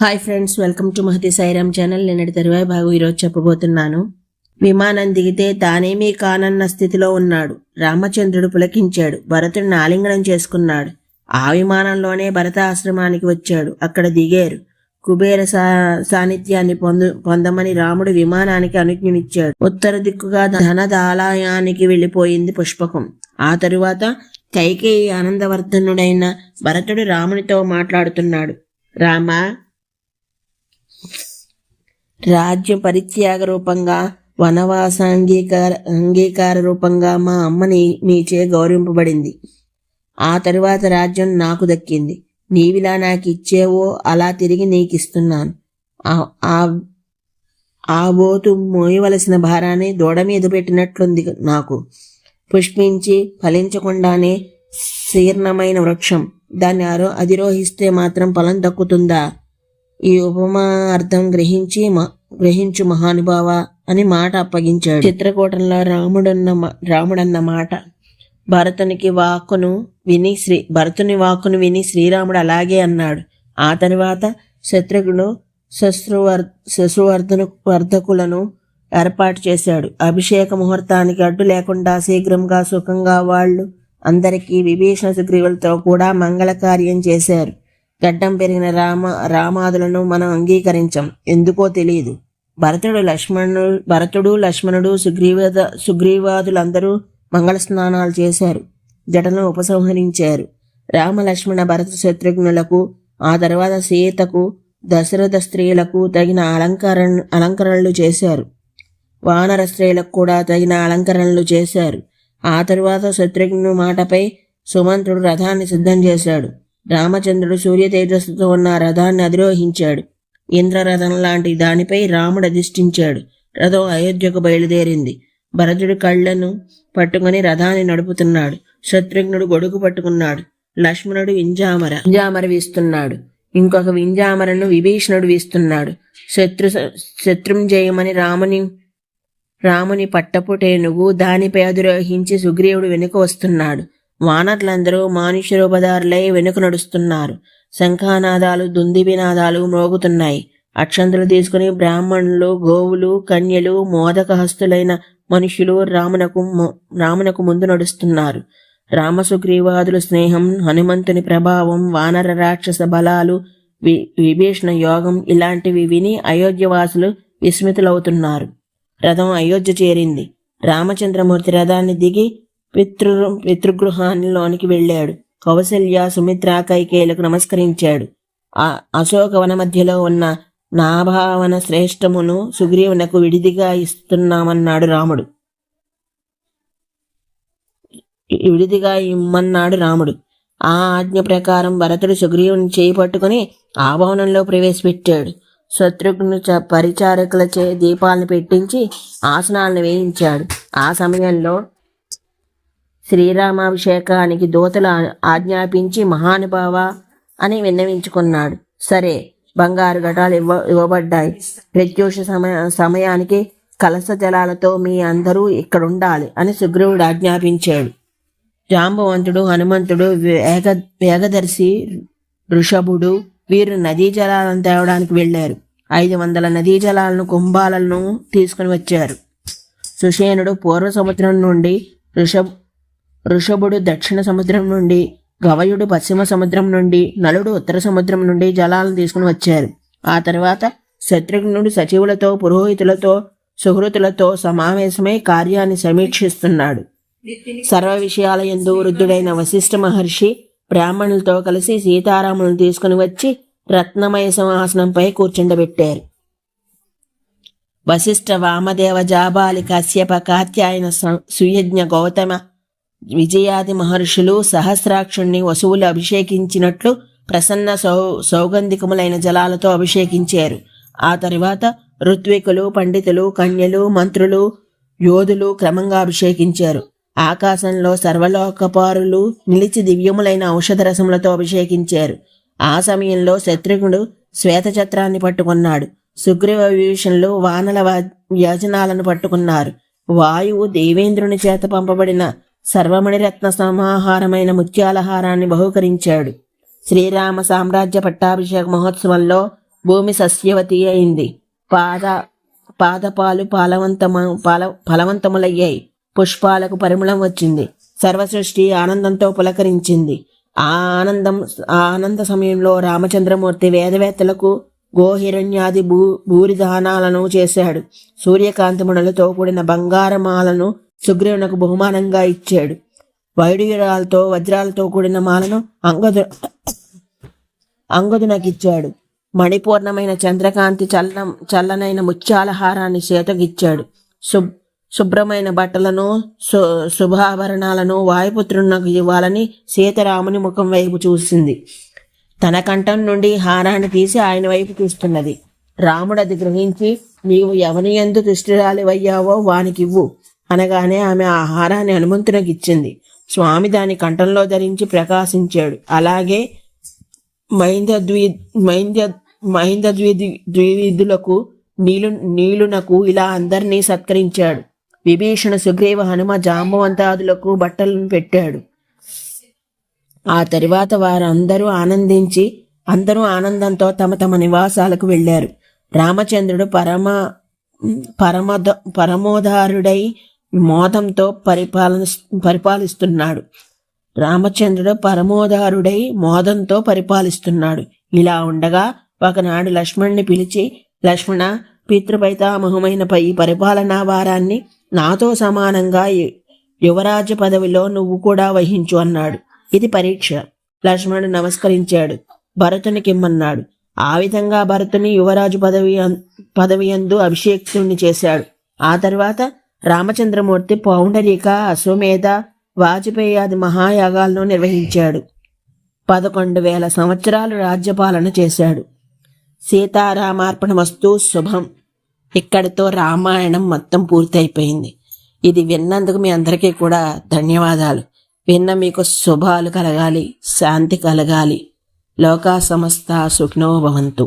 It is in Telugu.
Hi friends, welcome to Mahathi Sairam channel. నిన్నటి తరువాయి భాగం ఈరోజు చెప్పబోతున్నాను. విమానం దిగితే తానేమీ కానన్న స్థితిలో ఉన్నాడు. రామచంద్రుడు పులకించాడు. భరతుడిని ఆలింగనం చేసుకున్నాడు. ఆ విమానంలోనే భరత ఆశ్రమానికి వచ్చాడు. అక్కడ దిగారు. కుబేర సాన్నిధ్యాన్ని పొందమని రాముడు విమానానికి అనుజ్ఞనిచ్చాడు. ఉత్తర దిక్కుగా ధనదాలయానికి వెళ్ళిపోయింది పుష్పకం. ఆ తరువాత కైకేయి ఆనందవర్ధనుడైన భరతుడు రామునితో మాట్లాడుతున్నాడు. రామా, రాజ్య పరిత్యాగ రూపంగా, వనవాస అంగీకార రూపంగా మా అమ్మ నీచే గౌరవింపబడింది. ఆ తరువాత రాజ్యం నాకు దక్కింది. నీవిలా నాకు ఇచ్చేవో అలా తిరిగి నీకిస్తున్నాను. ఆ బోతు మోయవలసిన భారాన్ని దూడ మీద పెట్టినట్లుంది నాకు. పుష్పించి ఫలించకుండానే శీర్ణమైన వృక్షం. దాన్ని అధిరోహిస్తే మాత్రం ఫలం దక్కుతుందా? ఈ ఉపమా అర్థం గ్రహించు మహానుభావ అని మాట అప్పగించాడు. చిత్రకూటంలో రాముడన్న మాట భరతుని వాక్కును విని శ్రీరాముడు అలాగే అన్నాడు. ఆ తరువాత శత్రుఘ్నుడు శశువర్ధకులను ఏర్పాటు చేశాడు. అభిషేక ముహూర్తానికి అడ్డు లేకుండా శీఘ్రంగా సుఖంగా వాళ్ళు అందరికీ విభీషణ సుగ్రీవులతో కూడా మంగళకార్యం చేశారు. గడ్డం పెరిగిన రామాదులను మనం అంగీకరించం, ఎందుకో తెలియదు. భరతుడు లక్ష్మణుడు సుగ్రీవాదులందరూ మంగళ స్నానాలు చేశారు. జటలను ఉపసంహరించారు. రామ లక్ష్మణ భరత శత్రుఘ్నులకు, ఆ తర్వాత సీతకు, దశరథ స్త్రీలకు తగిన అలంకరణలు చేశారు. వానర స్త్రీలకు కూడా తగిన అలంకరణలు చేశారు. ఆ తరువాత శత్రుఘ్ను మాటపై సుమంత్రుడు రథాన్ని సిద్ధం చేశాడు. రామచంద్రుడు సూర్య తేజస్సుతో ఉన్న రథాన్ని అధిరోహించాడు. ఇంద్రరథం లాంటి దానిపై రాముడు అధిష్ఠించాడు. రథం అయోధ్యకు బయలుదేరింది. భరతుడు కళ్ళను పట్టుకుని రథాన్ని నడుపుతున్నాడు. శత్రుఘ్నుడు గొడుగు పట్టుకున్నాడు. లక్ష్మణుడు వింజామర వీస్తున్నాడు. ఇంకొక వింజామరను విభీషణుడు వీస్తున్నాడు. శత్రుంజయమని రాముని పట్టపుటేనుగు దానిపై అధిరోహించి సుగ్రీవుడు వెనుక వస్తున్నాడు. వానరులందరూ మానుష్య రూపధారులై వెనుక నడుస్తున్నారు. శంఖానాదాలు, దుందిబినాదాలు మ్రోగుతున్నాయి. అక్షంతలు తీసుకుని బ్రాహ్మణులు, గోవులు, కన్యలు, మోదక హస్తులైన మనుష్యులు రామునకు ముందు నడుస్తున్నారు. రామసుగ్రీవాదుల స్నేహం, హనుమంతుని ప్రభావం, వానర రాక్షస బలాలు, విభీషణ యోగం ఇలాంటివి విని అయోధ్యవాసులు విస్మితులవుతున్నారు. రథం అయోధ్య చేరింది. రామచంద్రమూర్తి రథాన్ని దిగి పితృగృహానిలోనికి వెళ్ళాడు. కౌసల్య, సుమిత్ర, కైకేయులకు నమస్కరించాడు. ఆ అశోకవన మధ్యలో ఉన్న నాభావన శ్రేష్టమును సుగ్రీవునకు విడిదిగా ఇస్తున్నామన్నాడు రాముడు. ఆ ఆజ్ఞ ప్రకారం భరతుడు సుగ్రీవుని చేయి పట్టుకుని ఆ భవనంలో ప్రవేశపెట్టాడు. శత్రుఘ్ను పరిచారకులచే దీపాలను పెట్టించి ఆసనాలను వేయించాడు. ఆ సమయంలో శ్రీరామాభిషేకానికి దూతలు ఆజ్ఞాపించి మహానుభావ అని విన్నవించుకున్నాడు. సరే, బంగారు ఘటాలు ఇవ్వబడ్డాయి. ప్రత్యూష సమయానికి కలస జలాలతో మీ అందరూ ఇక్కడుండాలి అని సుగ్రీవుడు ఆజ్ఞాపించాడు. జాంబవంతుడు, హనుమంతుడు, వేగదర్శి, ఋషభుడు వీరు నదీ జలాలను తేవడానికి వెళ్ళారు. 500 నదీ జలాలను, కుంభాలను తీసుకుని వచ్చారు. సుషేనుడు పూర్వ సముద్రం నుండి, ఋషభుడు దక్షిణ సముద్రం నుండి, గవయుడు పశ్చిమ సముద్రం నుండి, నలుడు ఉత్తర సముద్రం నుండి జలాలను తీసుకుని వచ్చారు. ఆ తర్వాత శత్రుఘ్నుడు సచివులతో, పురోహితులతో, సుహృతులతో సమావేశమై కార్యాన్ని సమీక్షిస్తున్నాడు. సర్వ విషయాల యందు వృద్ధుడైన వశిష్ఠ మహర్షి బ్రాహ్మణులతో కలిసి సీతారాములను తీసుకుని వచ్చి రత్నమయ సింహాసనంపై కూర్చుండబెట్టారు. వశిష్ఠ, వామదేవ, జాబాలి, కశ్యప, కాత్యాయన, సుయజ్ఞ, గౌతమ, విజయాది మహర్షులు సహస్రాక్షుణ్ణి వసువులు అభిషేకించినట్లు ప్రసన్న సౌగంధికములైన జలాలతో అభిషేకించారు. ఆ తరువాత ఋత్వికులు, పండితులు, కన్యలు, మంత్రులు, యోధులు క్రమంగా అభిషేకించారు. ఆకాశంలో సర్వలోకపారులు నిలిచి దివ్యములైన ఔషధ రసములతో అభిషేకించారు. ఆ సమయంలో శత్రుఘ్నుడు శ్వేతఛత్రాన్ని పట్టుకున్నాడు. సుగ్రీవ, విభీషణులు వానల వ్యాజనాలను పట్టుకున్నారు. వాయువు దేవేంద్రుని చేత పంపబడిన సర్వమణిరత్న సమాహారమైన ముత్యాలహారాన్ని బహుకరించాడు. శ్రీరామ సామ్రాజ్య పట్టాభిషేక మహోత్సవంలో భూమి సస్యవతి అయింది. పాదపాలు ఫలవంతములయ్యాయి. పుష్పాలకు పరిమళం వచ్చింది. సర్వసృష్టి ఆనందంతో పులకరించింది. ఆ ఆనంద సమయంలో రామచంద్రమూర్తి వేదవేత్తలకు గోహిరణ్యాది భూరిదానాలను చేశాడు. సూర్యకాంతిమునులతో కూడిన బంగారమాలను సుగ్రీవునకు బహుమానంగా ఇచ్చాడు. వైడూర్యాలతో వజ్రాలతో కూడిన మాలను అంగదునకిచ్చాడు. మణిపూర్ణమైన చంద్రకాంతి చల్లనైన ముత్యాల హారాన్ని సీతకిచ్చాడు. శుభ్రమైన బట్టలను శుభాభరణాలను వాయుపుత్రునకు ఇవ్వాలని సీత రాముని ముఖం వైపు చూసింది. తన కంఠం నుండి హారాన్ని తీసి ఆయన వైపు చూస్తున్నది. రాముడు అది గ్రహించి, నీవు ఎవని యందు దృష్టిరాలివయ్యావో వానికివ్వు అనగానే ఆమె ఆ హారాన్ని హనుమంతునికి ఇచ్చింది. స్వామి దాని కంఠంలో ధరించి ప్రకాశించాడు. అలాగే ద్వివిధులకు నీలునకు ఇలా అందరినీ సత్కరించాడు. విభీషణ, సుగ్రీవ, హనుమ, జాంబవంతాదులకు బట్టలను పెట్టాడు. ఆ తరువాత వారందరూ ఆనందంతో తమ తమ నివాసాలకు వెళ్ళారు. రామచంద్రుడు పరమోదారుడై మోదంతో పరిపాలిస్తున్నాడు. ఇలా ఉండగా ఒకనాడు లక్ష్మణ్ణి పిలిచి, లక్ష్మణ, పితృపైతామహమైన ఈ పరిపాలనా భారాన్ని నాతో సమానంగా యువరాజు పదవిలో నువ్వు కూడా వహించు అన్నాడు. ఇది పరీక్ష. లక్ష్మణుడు నమస్కరించాడు. భరతునికిమ్మన్నాడు. ఆ విధంగా భరతుని యువరాజు పదవియందు అభిషేక్తుణ్ణి చేశాడు. ఆ తర్వాత రామచంద్రమూర్తి పౌండరీక, అశ్వమేధ, వాజపేయాది మహాయాగాలను నిర్వహించాడు. 11,000 సంవత్సరాలు రాజ్యపాలన చేశాడు. సీతారామార్పణమస్తు. శుభం. ఇక్కడితో రామాయణం మొత్తం పూర్తయిపోయింది. ఇది విన్నందుకు మీ అందరికీ కూడా ధన్యవాదాలు. విన్న మీకు శుభాలు కలగాలి, శాంతి కలగాలి. లోకా సమస్త సుఖినో భవంతు.